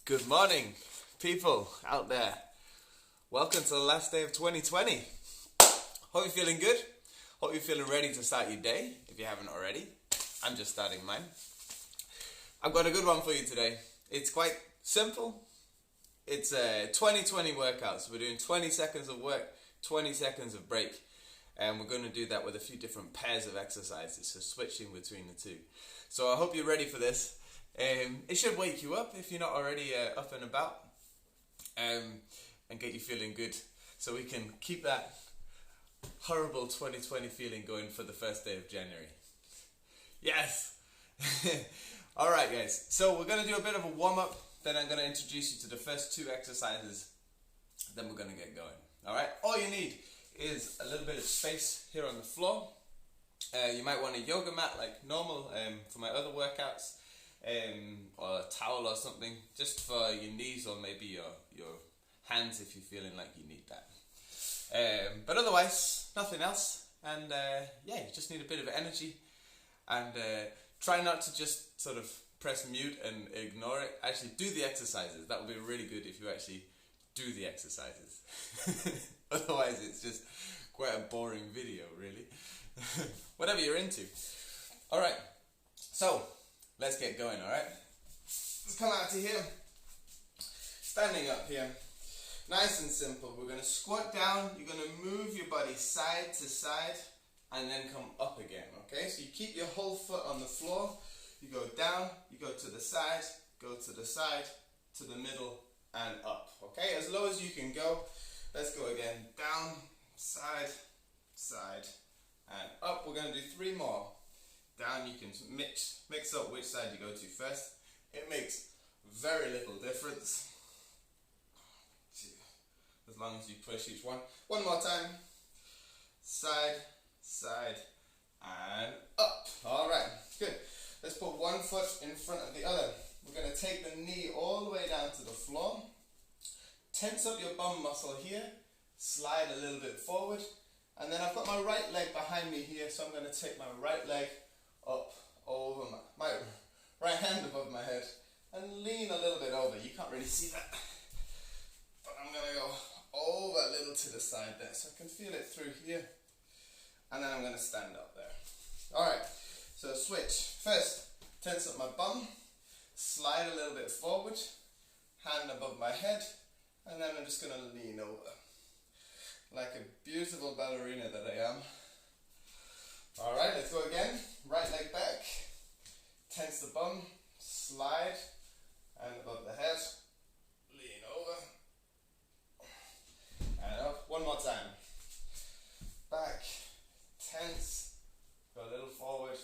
Good morning, people out there. Welcome to the last day of 2020. Hope you're feeling good. Hope you're feeling ready to start your day, if you haven't already. I'm just starting mine. I've got a good one for you today. It's quite simple. It's a 20-20 workout. So we're doing 20 seconds of work, 20 seconds of break. And we're going to do that with a few different pairs of exercises, so switching between the two. So I hope you're ready for this. It should wake you up if you're not already up and about, and get you feeling good, so we can keep that horrible 2020 feeling going for the first day of January. Yes! Alright guys, so we're going to do a bit of a warm-up, then I'm going to introduce you to the first two exercises, then we're going to get going. Alright, all you need is a little bit of space here on the floor. You might want a yoga mat like normal for my other workouts. Or a towel or something, just for your knees or maybe your hands if you're feeling like you need that. But otherwise, nothing else. And yeah, you just need a bit of energy. And try not to just sort of press mute and ignore it. Actually do the exercises. That would be really good if you actually do the exercises. Otherwise, it's just quite a boring video, really. Whatever you're into. Alright, so let's get going, alright? Let's come out to here. Standing up here. Nice and simple. We're going to squat down. You're going to move your body side to side and then come up again, okay? So you keep your whole foot on the floor. You go down, you go to the side, to the middle and up, okay? As low as you can go. Let's go again. Down, side, side and up. We're going to do 3 more. Down, you can mix up which side you go to first. It makes very little difference, as long as you push each one. One more time. Side, side, and up. Alright, good. Let's put one foot in front of the other. We're going to take the knee all the way down to the floor. Tense up your bum muscle here. Slide a little bit forward. And then I've got my right leg behind me here, so I'm going to take my right leg up over my right hand above my head and lean a little bit over. You can't really see that, but I'm going to go over a little to the side there so I can feel it through here, and then I'm going to stand up there. Alright, so switch. First, tense up my bum, slide a little bit forward, hand above my head, and then I'm just going to lean over like a beautiful ballerina that I am. Alright, let's go again. Right leg back, tense the bum, slide, and above the head, lean over, and up. One more time. Back, tense, go a little forward.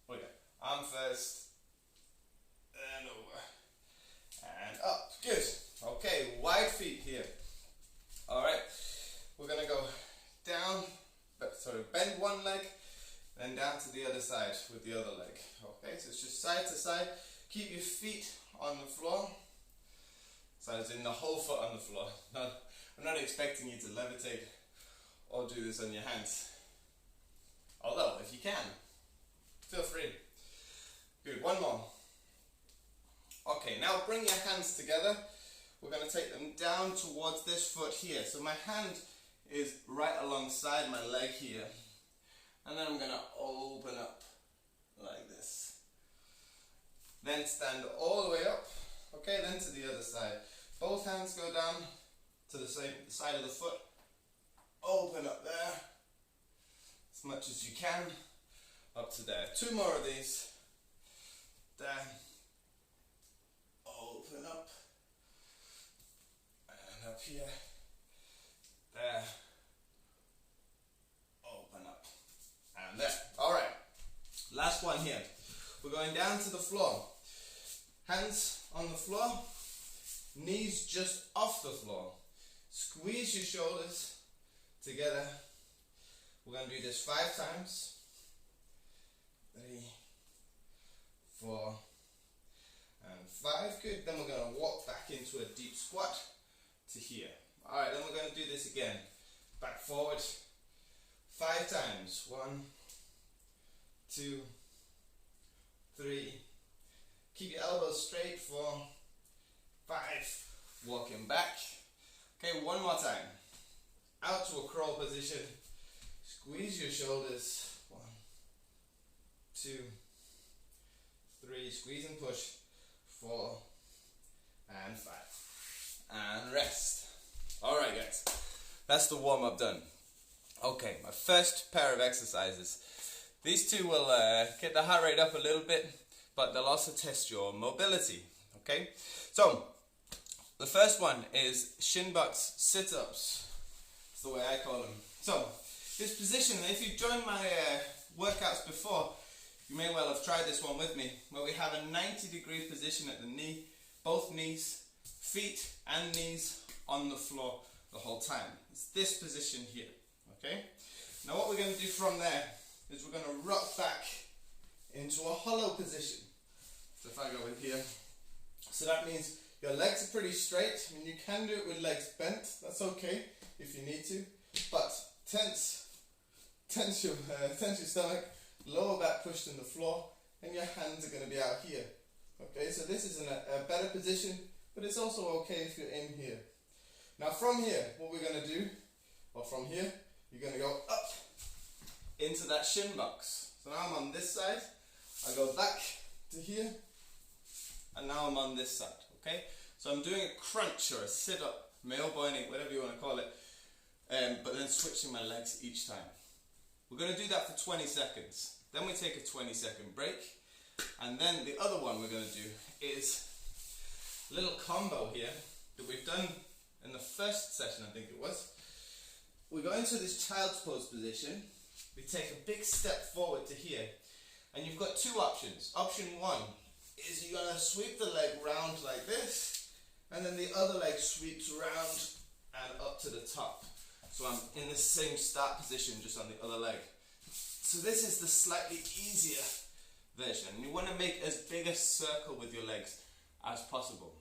Oh yeah, arm first, and over, and up. Good. Okay, wide feet here. Alright, we're going to go down, bend one leg, then down to the other side with the other leg. Okay, so it's just side to side. Keep your feet on the floor. So as in the whole foot on the floor. I'm not expecting you to levitate or do this on your hands. Although, if you can, feel free. Good, one more. Okay, now bring your hands together. We're going to take them down towards this foot here. So my hand is right alongside my leg here. And then I'm going to open up like this. Then stand all the way up. Okay, then to the other side. Both hands go down to the same side of the foot. Open up there. As much as you can. Up to there. 2 more of these. There. Open up. And up here. There. Open up. And there. Alright. Last one here. We're going down to the floor. Hands on the floor. Knees just off the floor. Squeeze your shoulders together. We're going to do this 5 times. 3, 4, and 5. Good. Then we're going to walk back into a deep squat to here. Alright, then we're going to do this again. Back forward. 5 times. 1, 2, 3. Keep your elbows straight for 5. Walking back. Okay, one more time. Out to a crawl position. Squeeze your shoulders. 1, 2, 3. Squeeze and push. 4 and 5. And rest. Alright guys, that's the warm up done. Okay, my first pair of exercises. These two will get the heart rate up a little bit, but they'll also test your mobility. Okay, so the first one is shin box sit-ups. That's the way I call them. So this position, if you've joined my workouts before, you may well have tried this one with me, where we have a 90-degree position at the knee, both knees, feet and knees on the floor the whole time. It's this position here. Okay. Now what we're going to do from there is we're going to rock back into a hollow position. So if I go in here, so that means your legs are pretty straight. I mean, you can do it with legs bent. That's okay if you need to, but tense your stomach, lower back pushed in the floor, and your hands are going to be out here. Okay, so this is in a better position, but it's also okay if you're in here. Now from here, what we're going to do, or from here, you're going to go up into that shin box. So now I'm on this side, I go back to here, and now I'm on this side, okay? So I'm doing a crunch or a sit-up, male binding, whatever you want to call it, but then switching my legs each time. We're going to do that for 20 seconds. Then we take a 20-second break, and then the other one we're going to do is a little combo here that we've done in the first session, I think it was. We go into this child's pose position, we take a big step forward to here, and you've got two options. Option one is you're going to sweep the leg round like this, and then the other leg sweeps round and up to the top. So I'm in the same start position, just on the other leg. So this is the slightly easier version. You want to make as big a circle with your legs as possible.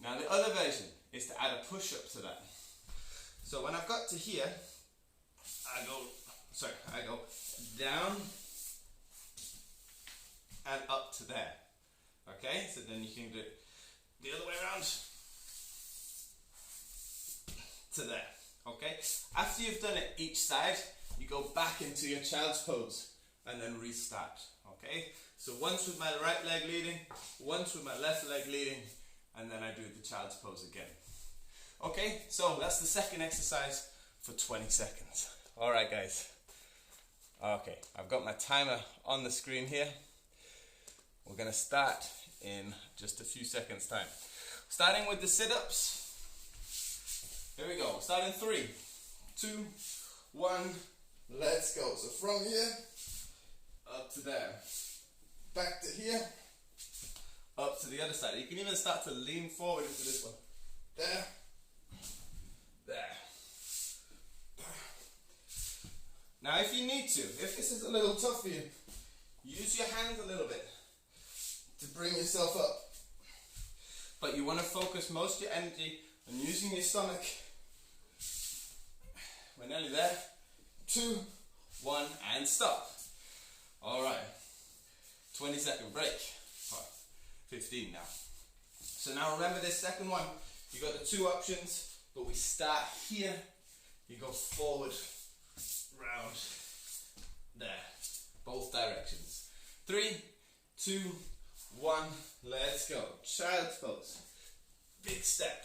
Now the other version is to add a push-up to that. So when I've got to here, I go down and up to there. Okay, so then you can do it the other way around to there. Okay, after you've done it each side, you go back into your child's pose and then restart. Okay, so once with my right leg leading, once with my left leg leading, and then I do the child's pose again. Okay, so that's the second exercise for 20 seconds. Alright guys, okay, I've got my timer on the screen here. We're going to start in just a few seconds time. Starting with the sit-ups. Here we go, start in 3, 2, 1, let's go. So from here, up to there, back to here, up to the other side. You can even start to lean forward into this one. There, there. Now if you need to, if this is a little tough for you, use your hands a little bit to bring yourself up. But you want to focus most of your energy on using your stomach. We're nearly there. 2, 1, and stop. Alright. 20-second break. 15 now. So now remember this second one. You got the two options, but we start here. You go forward, round, there. Both directions. 3, 2, 1, let's go. Child's pose. Big step.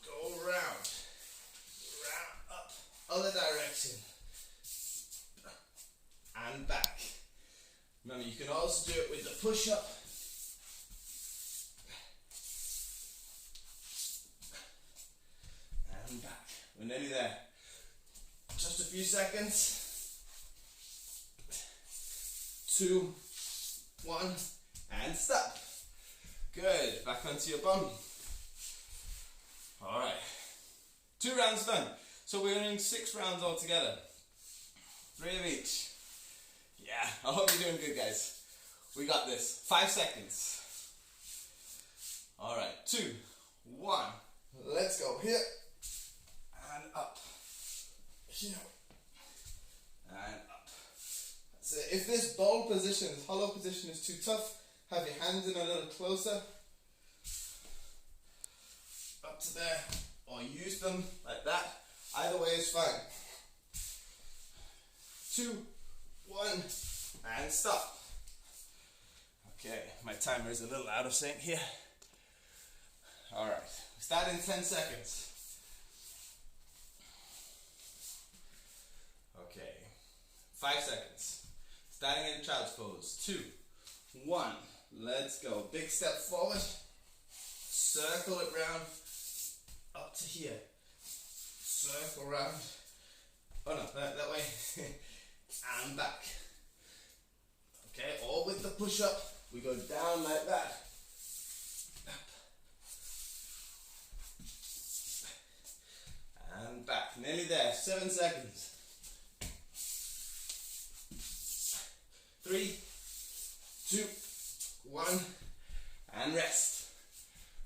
Go round. Round, up. Other direction. And back. Remember, you can also do it with the push-up. And back. We're nearly there. Just a few seconds. 2, 1, and stop. Good. Back onto your bum. Alright. 2 rounds done. So we're doing 6 rounds altogether. 3 of each. Yeah, I hope you're doing good, guys. We got this. 5 seconds. Alright. 2, 1. Let's go. Here. And up. Here. And up. So if this bowl position, this hollow position is too tough, have your hands in a little closer. to there, or use them like that. Either way is fine. 2, 1, and stop. Okay, my timer is a little out of sync here. Alright, start in 10 seconds. Okay, 5 seconds. Starting in child's pose. 2, 1, let's go. Big step forward. Circle it round up to here. Circle round. Oh no, that way. And back. Okay, all with the push up. We go down like that. And back. Nearly there. 7 seconds. 3, 2, 1, and rest.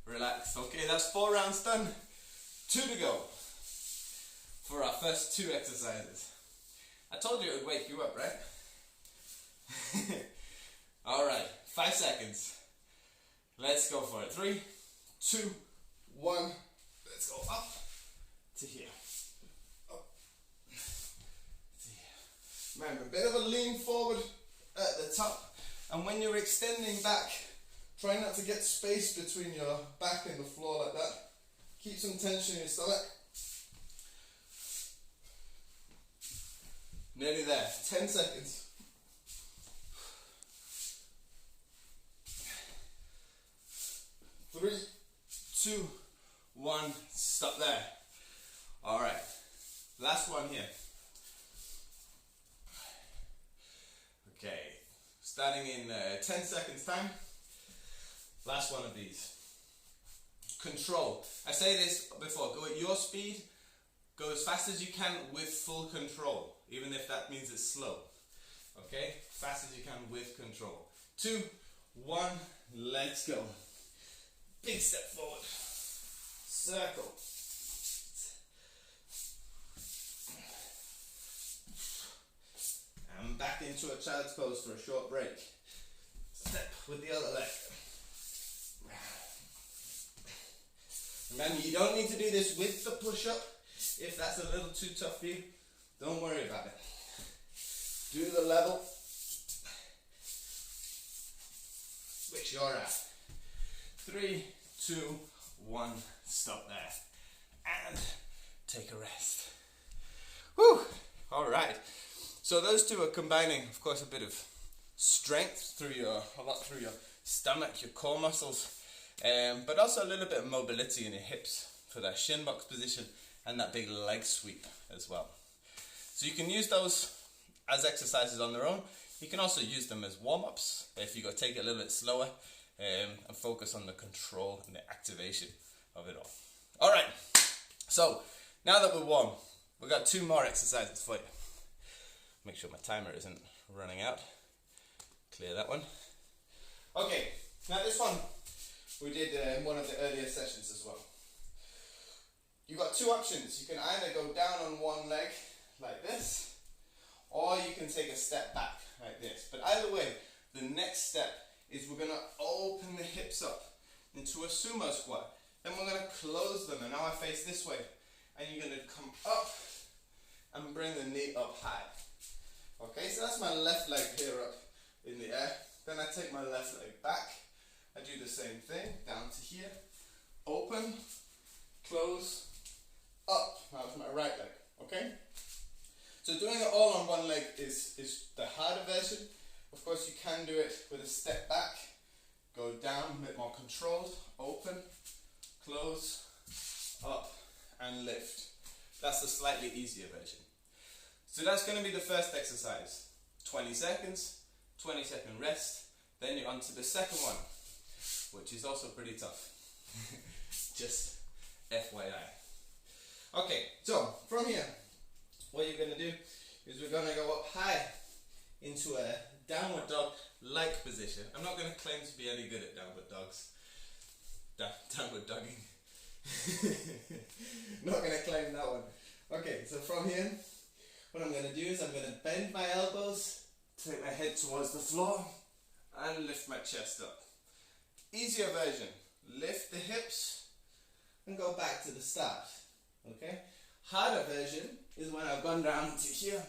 Relax. Okay, that's 4 rounds done. 2 to go for our first 2 exercises. I told you it would wake you up, right? Alright, 5 seconds. Let's go for it. 3, 2, 1. Let's go up to here. Up to here. Remember, a bit of a lean forward at the top. And when you're extending back, try not to get space between your back and the floor like that. Keep some tension in your stomach. Nearly there. 10 seconds. 3, 2, 1. Stop there. Alright. Last one here. Okay. Starting in 10 seconds time. Last one of these. Control. I say this before. Go at your speed. Go as fast as you can with full control. Even if that means it's slow. Okay? Fast as you can with control. 2, 1. Let's go. Big step forward. Circle. And back into a child's pose for a short break. Step with the other leg. Remember, you don't need to do this with the push-up. If that's a little too tough for you, don't worry about it. Do the level which you're at. 3, 2, 1, stop there. And take a rest. Whew! Alright. So those two are combining, of course, a bit of strength through your stomach, your core muscles, but also a little bit of mobility in your hips for that shin box position and that big leg sweep as well. So you can use those as exercises on their own. You can also use them as warm-ups if you go take it a little bit slower and focus on the control and the activation of it all. Alright, so now that we're warm, we've got 2 more exercises for you. Make sure my timer isn't running out. Clear that one. Okay, now this one we did in one of the earlier sessions as well. You've got 2 options. You can either go down on one leg like this, or you can take a step back like this. But either way, the next step is we're going to open the hips up into a sumo squat. Then we're going to close them, and now I face this way. And you're going to come up and bring the knee up high. Okay, so that's my left leg here up in the air. Then I take my left leg back. I do the same thing, down to here. Open, close, up. Now it's my right leg, okay? So doing it all on one leg is the harder version. Of course, you can do it with a step back, go down, a bit more controlled, open, close, up, and lift. That's the slightly easier version. So that's going to be the first exercise. 20 seconds, 20-second rest, then you're on to the second one, which is also pretty tough. Just FYI. Okay, so from here, what you're going to do is we're going to go up high into a downward dog-like position. I'm not going to claim to be any good at downward dogs. Downward dogging. Not going to claim that one. Okay, so from here, what I'm going to do is I'm going to bend my elbows, take my head towards the floor, and lift my chest up. Easier version. Lift the hips, and go back to the start. Okay? Harder version is when I've gone down to here,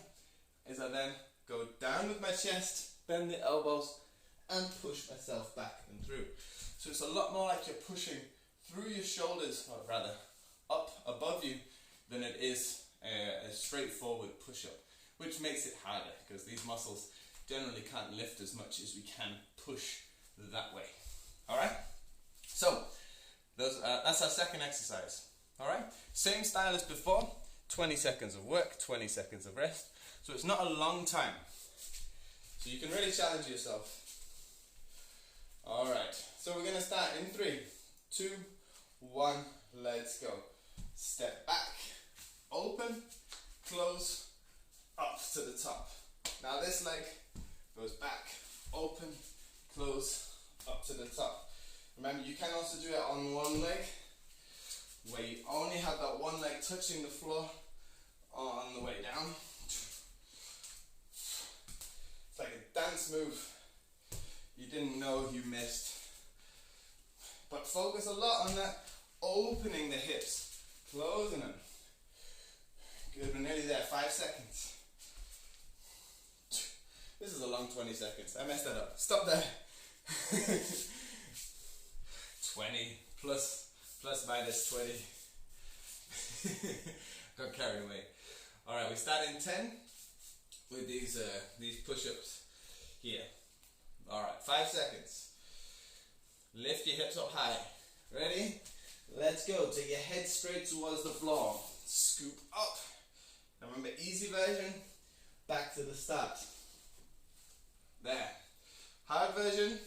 is I then go down with my chest, bend the elbows, and push myself back and through. So it's a lot more like you're pushing through your shoulders, or rather up above you, than it is a straightforward push-up, which makes it harder because these muscles generally can't lift as much as we can push that way. Alright? So, that's our second exercise. Alright? Same style as before, 20 seconds of work, 20 seconds of rest. So it's not a long time. So you can really challenge yourself. Alright, so we're going to start in 3, 2, 1, let's go. Step back, open, close, up to the top. Now this leg goes back, open, close, up to the top. Remember, you can also do it on one leg, where you only have that one leg touching the floor on the way down. It's like a dance move you didn't know you missed. But focus a lot on that, opening the hips, closing them. Good, we're nearly there, 5 seconds. This is a long 20 seconds, I messed that up. Stop there. 20 plus minus 20. Got carried away. Alright, we start in 10 with these push-ups here. Alright, 5 seconds. Lift your hips up high. Ready? Let's go. Take your head straight towards the floor. Scoop up. Now remember, easy version, back to the start. There. Hard version,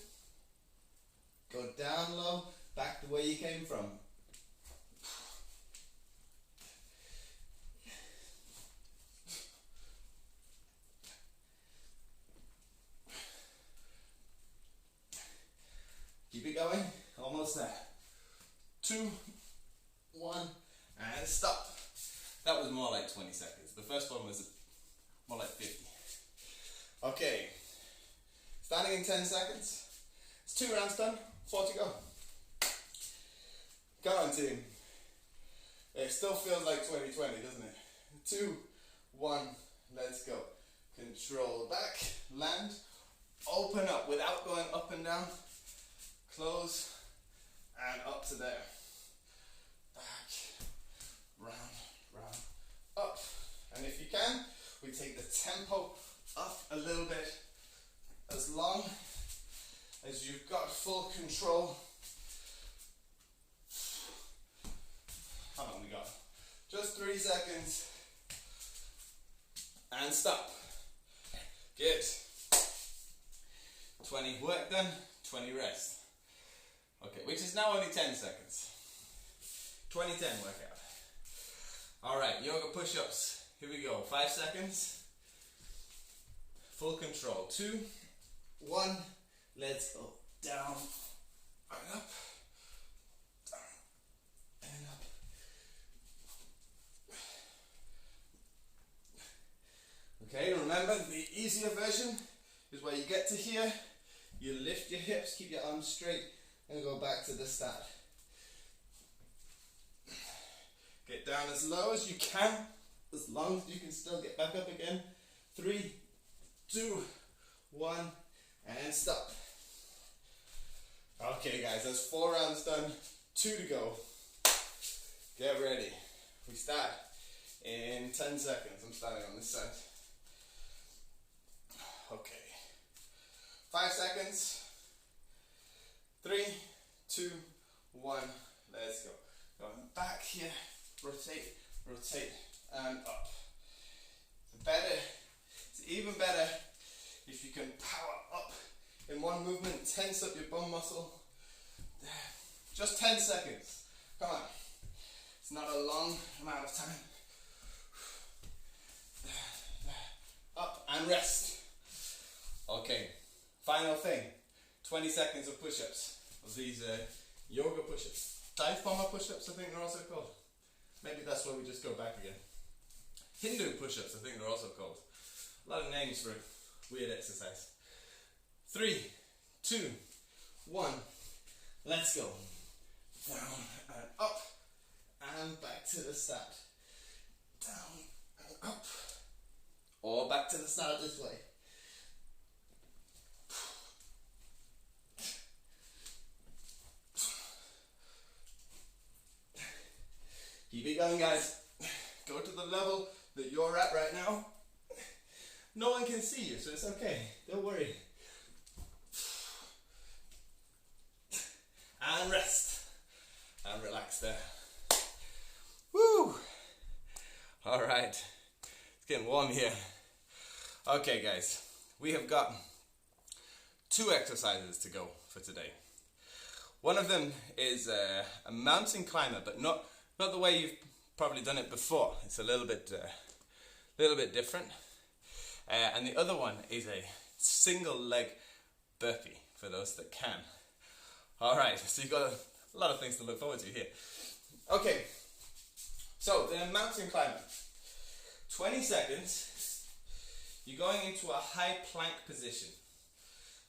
go down low, back to where you came from. Keep it going, almost there. 2, 1, and stop. That was more like 20 seconds. The first one was more like 50. Okay, starting in 10 seconds. It's 2 rounds done, 4 to go. Come on, team. It still feels like 2020, doesn't it? 2, 1, let's go. Control back, land, open up without going up and down. Close, and up to there. Back, round, up. And if you can, we take the tempo up a little bit, as long as you've got full control. How long we got? Just 3 seconds. And stop. Good. 20 work done, 20 rest. Okay, which is now only 10 seconds. 20-10 workout. Alright, yoga push-ups. Here we go. 5 seconds. Full control. 2, 1, let's go. Down and up. Down and up. Okay, remember the easier version is where you get to here, you lift your hips, keep your arms straight, and go back to the start. Get down as low as you can, as long as you can still get back up again. 3, 2, 1, and stop. Okay guys, that's 4 rounds done, 2 to go. Get ready. We start in 10 seconds. I'm starting on this side. Okay. 5 seconds. 3, 2, 1, let's go. Going back here, rotate, rotate, and up. It's even better if you can power up in one movement, tense up your bum muscle. Just 10 seconds. Come on. It's not a long amount of time. Up and rest. Okay, final thing. 20 seconds of push-ups. Of these yoga push-ups. Dive bomber push-ups, I think they're also called. Maybe that's where we just go back again. Hindu push-ups, I think they're also called. A lot of names for weird exercise. 3, 2, 1, let's go. Down and up, and back to the start. Down and up. Or back to the start this way. Keep it going, guys. Go to the level that you're at right now. No one can see you, so it's okay. Don't worry. And rest. And relax there. Woo! Alright. It's getting warm here. Okay, guys. We have got 2 exercises to go for today. One of them is a mountain climber, but not the way you've probably done it before. It's a little bit different. And the other one is a single leg burpee for those that can. Alright, so you've got a lot of things to look forward to here. Okay, so the mountain climber. 20 seconds, you're going into a high plank position.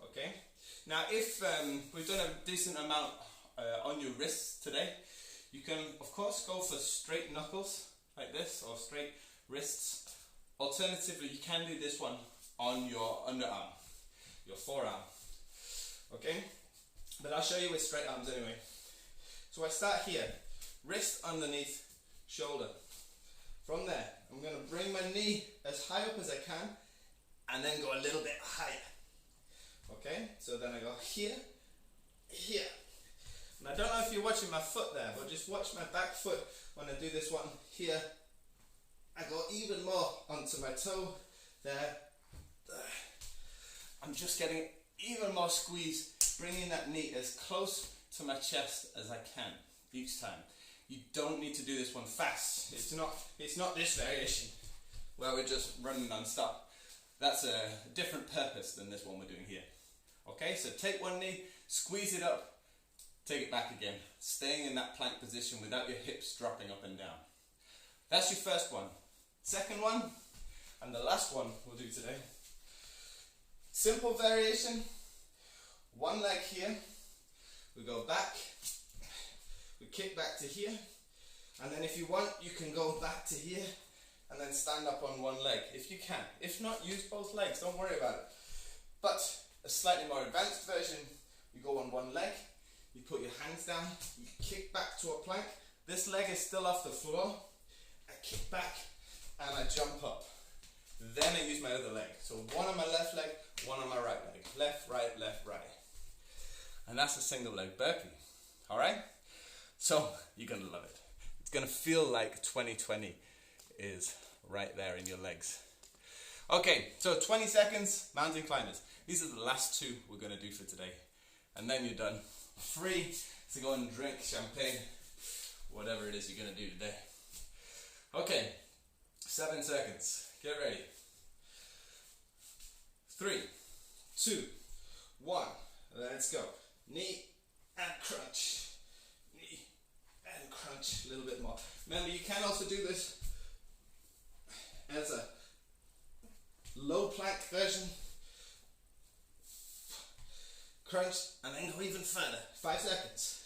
Okay, now if we've done a decent amount on your wrists today, you can of course go for straight knuckles like this, or straight wrists. Alternatively, you can do this one on your underarm, your forearm. Okay, but I'll show you with straight arms anyway. So I start here, wrist underneath shoulder. From there, I'm going to bring my knee as high up as I can and then go a little bit higher. Okay, so then I go here, here. And I don't know if you're watching my foot there, but just watch my back foot when I do this one here. I go even more onto my toe there. I'm just getting even more squeeze, bringing that knee as close to my chest as I can each time. You don't need to do this one fast. It's not this variation where we're just running non-stop. That's a different purpose than this one we're doing here. Okay, so take one knee, squeeze it up, take it back again, staying in that plank position without your hips dropping up and down. That's your first one. Second one, and the last one we'll do today. Simple variation, one leg here, we go back, we kick back to here, and then if you want, you can go back to here, and then stand up on one leg, if you can. If not, use both legs, don't worry about it. But a slightly more advanced version, you go on one leg, you put your hands down, you kick back to a plank, this leg is still off the floor, I kick back, and I jump up. Then I use my other leg. So one on my left leg, one on my right leg. Left, right, left, right. And that's a single leg burpee. Alright? So, you're going to love it. It's going to feel like 2020 is right there in your legs. Okay, so 20 seconds, mountain climbers. These are the last 2 we're going to do for today. And then you're done. Free to go and drink champagne, whatever it is you're going to do today. Okay, 7 seconds. Get ready. 3, 2, 1. Let's go. Knee and crunch. Knee and crunch. A little bit more. Remember, you can also do this as a low plank version. Crunch and then go even further. 5 seconds.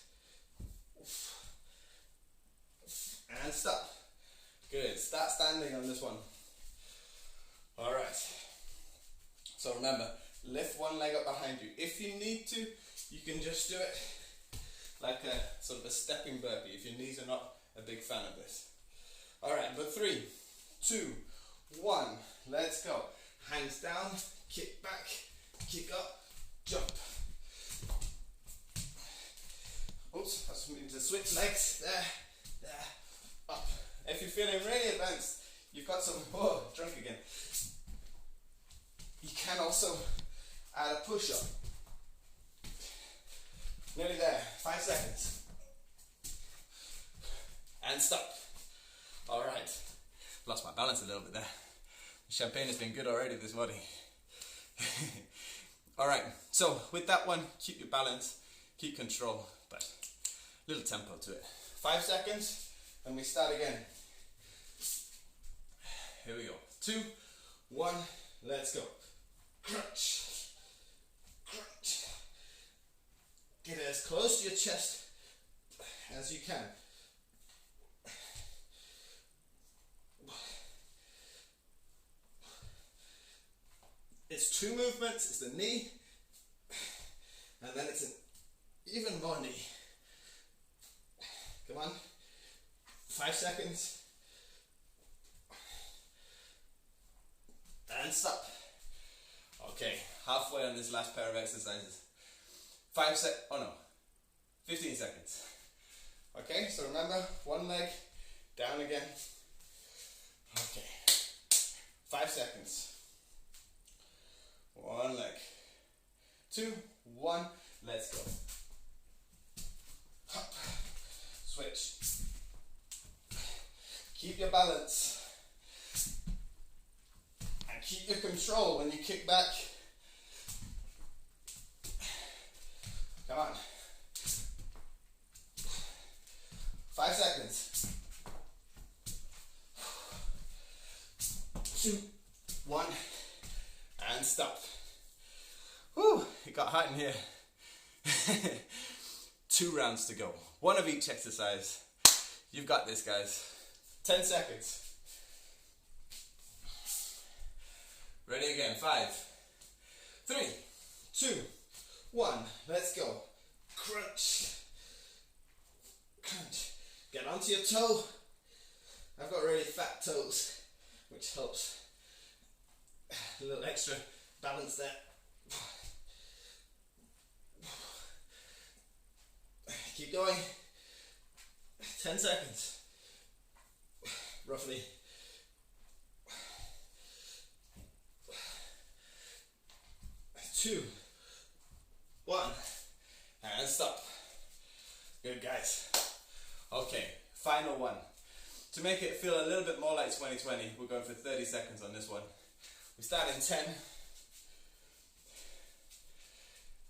And stop. Good. Start standing on this one. Alright. So remember, lift one leg up behind you. If you need to, you can just do it like a sort of a stepping burpee if your knees are not a big fan of this. Alright, but 3, 2, 1. Let's go. Hands down, kick back, kick up, jump. Oops, I just need to switch legs. There, up. If you're feeling really advanced, you've got some, drunk again. You can also add a push-up. Nearly there, 5 seconds. And stop. Alright, lost my balance a little bit there. The champagne has been good already this morning. Alright, so with that one, keep your balance, keep control, but little tempo to it. 5 seconds, and we start again. Here we go. 2, 1, let's go. Crunch, crunch. Get as close to your chest as you can. It's 2 movements. It's the knee, and then it's an even more knee. Come on. 5 seconds. And stop. Okay, halfway on this last pair of exercises. 15 seconds. Okay, so remember, one leg, down again. Okay, 5 seconds. One leg. 2, 1, let's go. Hop. Switch. Keep your balance. And keep your control when you kick back. Come on. 5 seconds. 2, 1, and stop. Whew, it got hot in here. 2 rounds to go. 1 of each exercise. You've got this, guys. 10 seconds. Ready again. 5, 3, 2, 1. Let's go. Crunch. Crunch. Get onto your toe. I've got really fat toes, which helps. A little extra balance there. Keep going. 10 seconds. Roughly. 2, 1, and stop. Good, guys. Okay, final one. To make it feel a little bit more like 2020, we're going for 30 seconds on this one. We start in 10.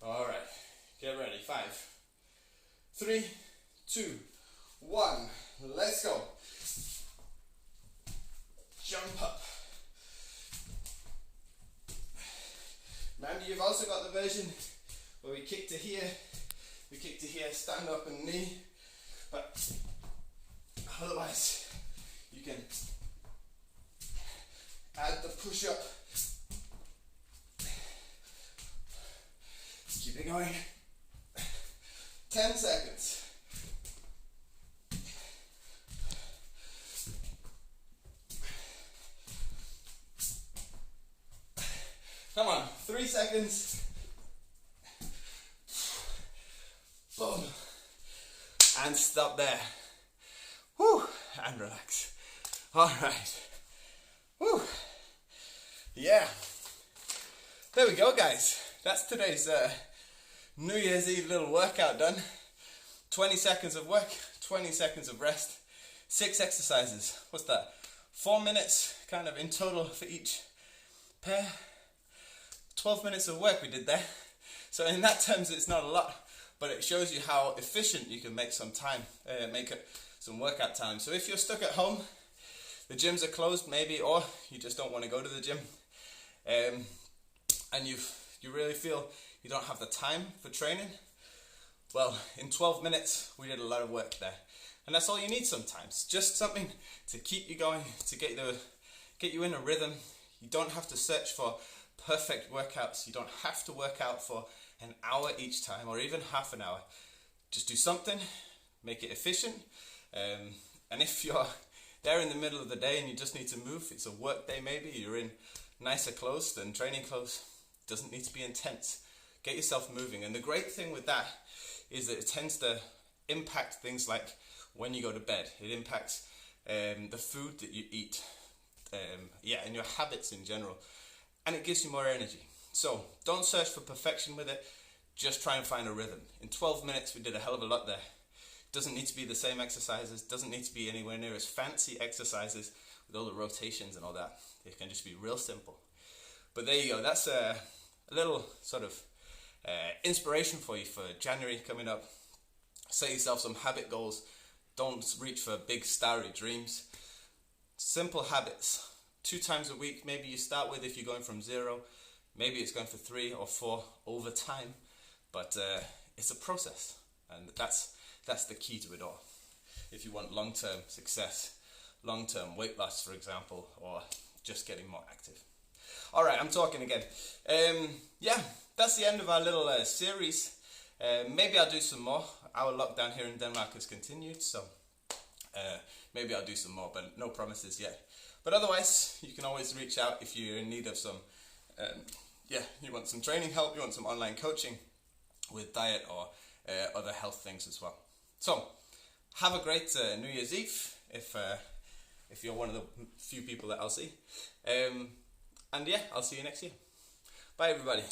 All right, get ready. 5, 3, 2, 1. Let's go. Jump up. Remember, you've also got the version where we kick to here, stand up and knee, but otherwise you can add the push up. Keep it going. 10 seconds. Come on, 3 seconds. Boom. And stop there. Whew. And relax. All right. Whew. Yeah. There we go, guys. That's today's New Year's Eve little workout done. 20 seconds of work, 20 seconds of rest, 6 exercises. What's that? 4 minutes kind of in total for each pair. 12 minutes of work we did there. So in that terms, it's not a lot, but it shows you how efficient you can make some time, make it some workout time. So if you're stuck at home, the gyms are closed maybe, or you just don't want to go to the gym, and you really feel you don't have the time for training, well, in 12 minutes, we did a lot of work there. And that's all you need sometimes. Just something to keep you going, to get you in a rhythm. You don't have to search for perfect workouts. You don't have to work out for an hour each time or even half an hour. Just do something, make it efficient. And if you're there in the middle of the day and you just need to move, it's a work day maybe, you're in nicer clothes than training clothes, doesn't need to be intense. Get yourself moving. And the great thing with that is that it tends to impact things like when you go to bed. It impacts the food that you eat, and your habits in general. And it gives you more energy. So don't search for perfection with it, just try and find a rhythm. In 12 minutes we did a hell of a lot there. Doesn't need to be the same exercises, doesn't need to be anywhere near as fancy exercises with all the rotations and all that. It can just be real simple. But there you go, that's a little sort of inspiration for you for January coming up. Set yourself some habit goals. Don't reach for big starry dreams. Simple habits. 2 times a week, maybe you start with if you're going from 0. Maybe it's going for 3 or 4 over time. But it's a process. And that's the key to it all. If you want long-term success, long-term weight loss, for example, or just getting more active. Alright, I'm talking again. Yeah, that's the end of our little series. Maybe I'll do some more. Our lockdown here in Denmark has continued, so maybe I'll do some more, but no promises yet. But otherwise, you can always reach out if you're in need of some, you want some training help, you want some online coaching with diet or other health things as well. So, have a great New Year's Eve, if you're one of the few people that I'll see. And yeah, I'll see you next year. Bye everybody.